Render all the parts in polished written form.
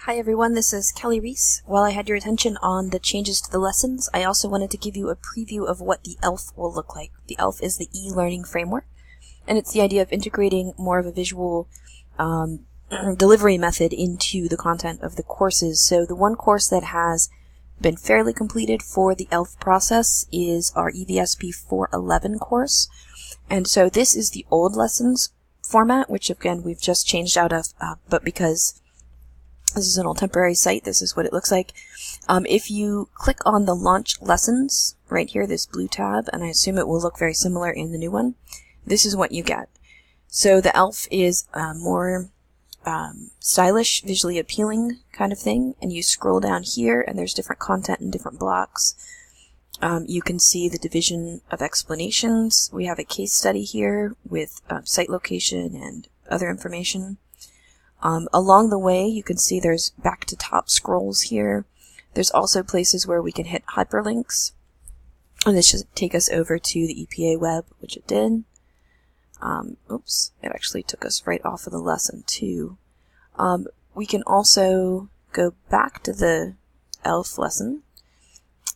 Hi everyone, this is Kelly Reese. While I had your attention on the changes to the lessons, I also wanted to give you a preview of what the ELF will look like. The ELF is the e-learning framework, and it's the idea of integrating more of a visual delivery method into the content of the courses. So the one course that has been fairly completed for the ELF process is our EVSP 411 course. And so this is the old lessons format, which again we've just changed out of, but because this is an old temporary site, this is what it looks like. If you click on the Launch Lessons right here, this blue tab, and I assume it will look very similar in the new one, this is what you get. So the ELF is a more stylish, visually appealing kind of thing, and you scroll down here and there's different content in different blocks. You can see the division of explanations. We have a case study here with site location and other information. Along the way, you can see there's back to top scrolls here. There's also places where we can hit hyperlinks, and this should take us over to the EPA web, which it did. Oops, it actually took us right off of the lesson too. We can also go back to the ELF lesson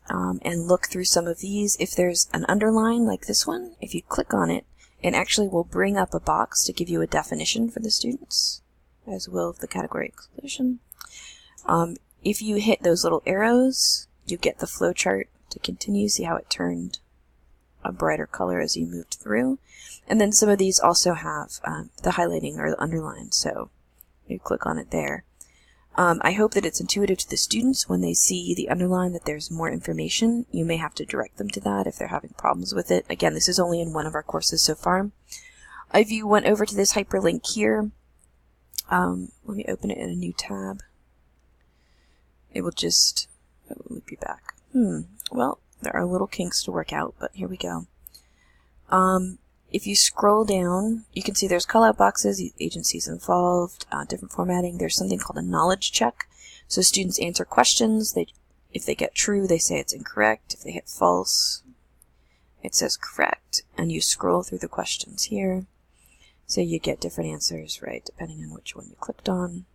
and look through some of these. If there's an underline like this one, if you click on it, it actually will bring up a box to give you a definition for the students, as will the category exclusion. If you hit those little arrows, you get the flow chart to continue. See how it turned a brighter color as you moved through. And then some of these also have the highlighting or the underline, so you click on it there. I hope that it's intuitive to the students when they see the underline that there's more information. You may have to direct them to that if they're having problems with it. Again, this is only in one of our courses so far. If you went over to this hyperlink here, let me open it in a new tab. It will just loop you back. Well, there are little kinks to work out, but here we go. If you scroll down, you can see there's call-out boxes, agencies involved, different formatting. There's something called a knowledge check. So students answer questions. If they get true, they say it's incorrect. If they hit false, it says correct. And you scroll through the questions here. So you get different answers, right, depending on which one you clicked on.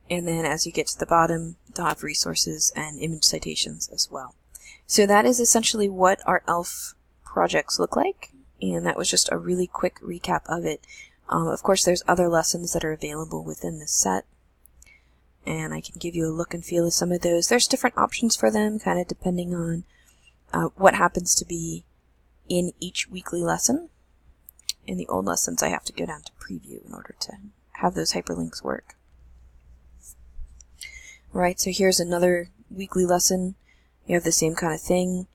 And then as you get to the bottom, they'll have resources and image citations as well. So that is essentially what our ELF projects look like, and that was just a really quick recap of it. Of course, there's other lessons that are available within this set, and I can give you a look and feel of some of those. There's different options for them, kind of depending on what happens to be in each weekly lesson. In the old lessons, I have to go down to preview in order to have those hyperlinks work. Right, so here's another weekly lesson. You have the same kind of thing.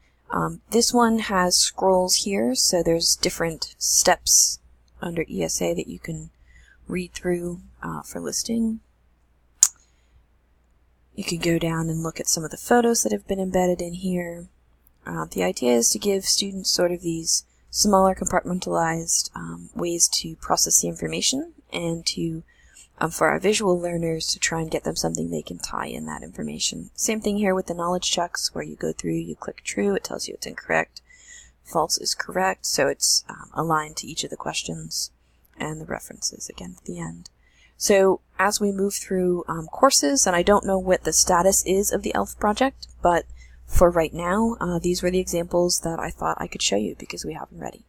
This one has scrolls here, so there's different steps under ESA that you can read through for listing. You can go down and look at some of the photos that have been embedded in here. The idea is to give students sort of these smaller compartmentalized ways to process the information, and to for our visual learners to try and get them something they can tie in that information. Same thing here with the knowledge checks, where you go through, you click true, it tells you it's incorrect. False is correct, so it's aligned to each of the questions, and the references again at the end. So as we move through courses, and I don't know what the status is of the ELF project, but for right now, these were the examples that I thought I could show you because we have them ready.